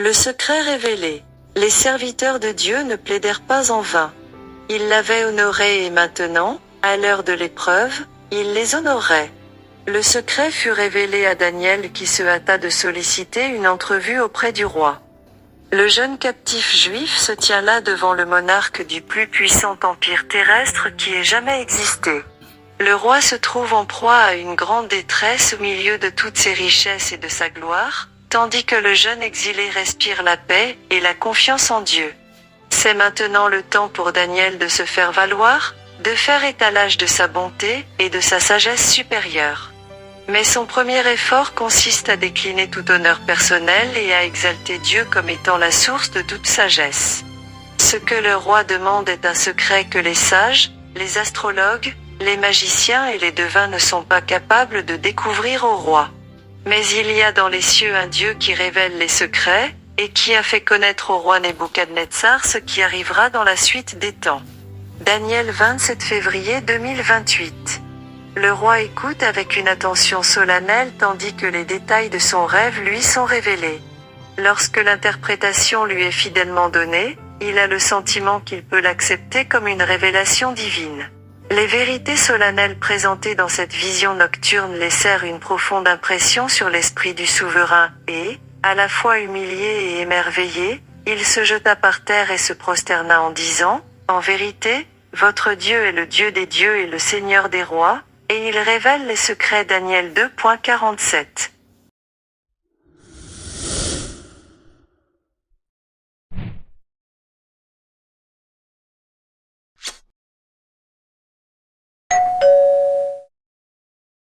Le secret révélé. Les serviteurs de Dieu ne plaidèrent pas en vain. Ils l'avaient honoré et maintenant, à l'heure de l'épreuve, il les honorait. Le secret fut révélé à Daniel qui se hâta de solliciter une entrevue auprès du roi. Le jeune captif juif se tient là devant le monarque du plus puissant empire terrestre qui ait jamais existé. Le roi se trouve en proie à une grande détresse au milieu de toutes ses richesses et de sa gloire, tandis que le jeune exilé respire la paix et la confiance en Dieu. C'est maintenant le temps pour Daniel de se faire valoir, de faire étalage de sa bonté et de sa sagesse supérieure. Mais son premier effort consiste à décliner tout honneur personnel et à exalter Dieu comme étant la source de toute sagesse. Ce que le roi demande est un secret que les sages, les astrologues, les magiciens et les devins ne sont pas capables de découvrir au roi. Mais il y a dans les cieux un Dieu qui révèle les secrets, et qui a fait connaître au roi Nebuchadnezzar ce qui arrivera dans la suite des temps. Daniel 27 février 2028. Le roi écoute avec une attention solennelle tandis que les détails de son rêve lui sont révélés. Lorsque l'interprétation lui est fidèlement donnée, il a le sentiment qu'il peut l'accepter comme une révélation divine. Les vérités solennelles présentées dans cette vision nocturne laissèrent une profonde impression sur l'esprit du souverain, et, à la fois humilié et émerveillé, il se jeta par terre et se prosterna en disant, « En vérité, votre Dieu est le Dieu des dieux et le Seigneur des rois, et il révèle les secrets. » Daniel 2.47.